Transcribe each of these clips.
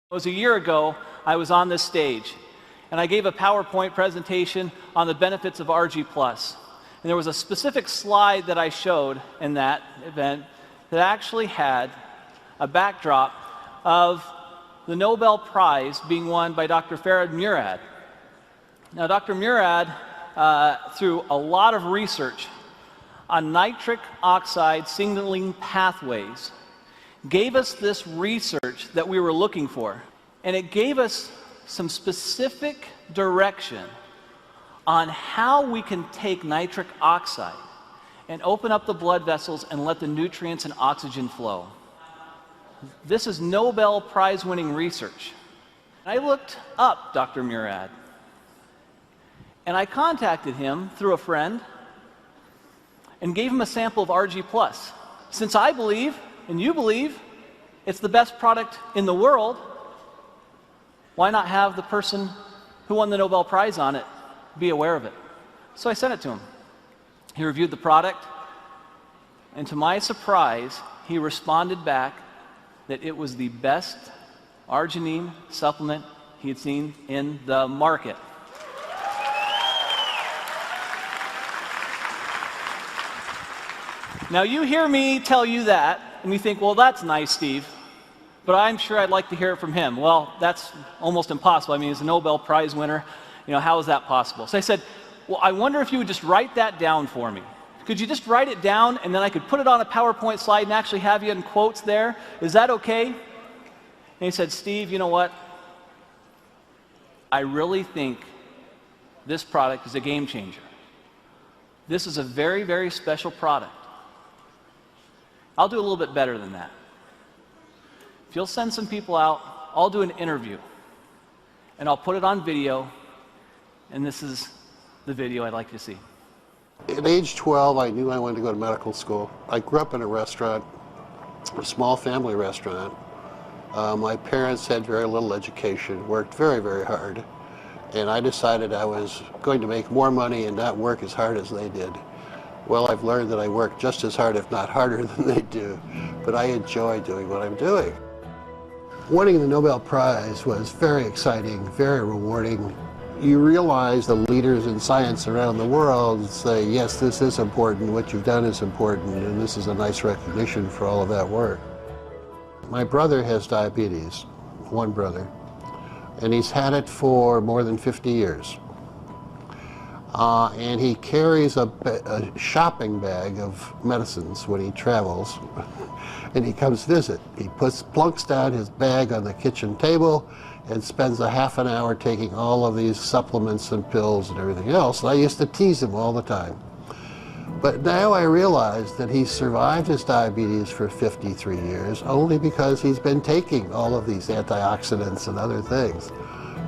It was a year ago, I was on this stage, and I gave a PowerPoint presentation on the benefits of ARGI+. And there was a specific slide that I showed in that event that actually had a backdrop of the Nobel Prize being won by Dr. Ferid Murad. Now, Dr. Murad, through a lot of research on nitric oxide signaling pathways, gave us this research that we were looking for, and it gave us some specific direction on how we can take nitric oxide and open up the blood vessels and let the nutrients and oxygen flow. This is Nobel Prize winning research. I looked up Dr. Murad, and I contacted him through a friend and gave him a sample of ARGI+. Since I believe, and you believe, it's the best product in the world, why not have the person who won the Nobel Prize on it be aware of it? So I sent it to him. He reviewed the product, and to my surprise, he responded back that it was the best arginine supplement he had seen in the market. Now, you hear me tell you that, and you think, well, that's nice, Steve, but I'm sure I'd like to hear it from him. Well, that's almost impossible. I mean, he's a Nobel Prize winner. You know, how is that possible? So I said, well, I wonder if you would just write that down for me. Could you just write it down, and then I could put it on a PowerPoint slide and actually have you in quotes there? Is that okay? And he said, Steve, you know what? I really think this product is a game changer. This is a very, very special product. I'll do a little bit better than that. If you'll send some people out, I'll do an interview, and I'll put it on video, and this is the video I'd like you to see. At age 12, I knew I wanted to go to medical school. I grew up in a restaurant, a small family restaurant. My parents had very little education, worked very, very hard, and I decided I was going to make more money and not work as hard as they did. Well, I've learned that I work just as hard, if not harder, than they do, but I enjoy doing what I'm doing. Winning the Nobel Prize was very exciting, very rewarding. You realize the leaders in science around the world say, yes, this is important, what you've done is important, and this is a nice recognition for all of that work. My brother has diabetes, one brother, and he's had it for more than 50 years. And he carries a shopping bag of medicines when he travels, and he comes visit. He plunks down his bag on the kitchen table and spends a half an hour taking all of these supplements and pills and everything else. And I used to tease him all the time. But now I realize that he's survived his diabetes for 53 years only because he's been taking all of these antioxidants and other things.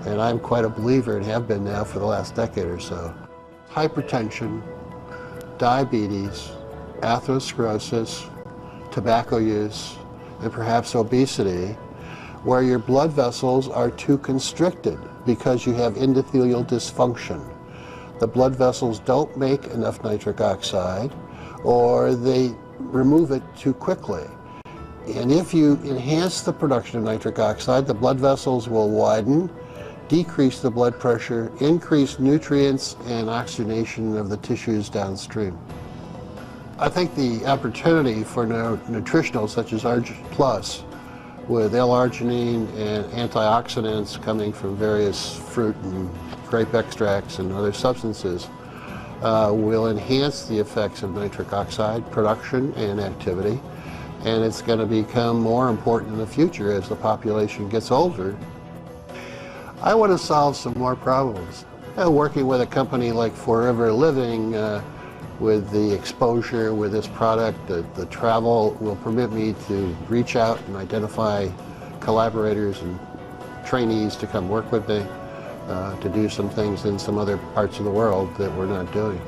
And I'm quite a believer and have been now for the last decade or so. Hypertension, diabetes, atherosclerosis, tobacco use, and perhaps obesity, where your blood vessels are too constricted because you have endothelial dysfunction. The blood vessels don't make enough nitric oxide, or they remove it too quickly. And if you enhance the production of nitric oxide, the blood vessels will widen, decrease the blood pressure, increase nutrients and oxygenation of the tissues downstream. I think the opportunity for nutritionals such as ARGI+, with L-arginine and antioxidants coming from various fruit and grape extracts and other substances, will enhance the effects of nitric oxide production and activity, and it's going to become more important in the future as the population gets older. I want to solve some more problems. Working with a company like Forever Living, with the exposure with this product, the travel will permit me to reach out and identify collaborators and trainees to come work with me, to do some things in some other parts of the world that we're not doing.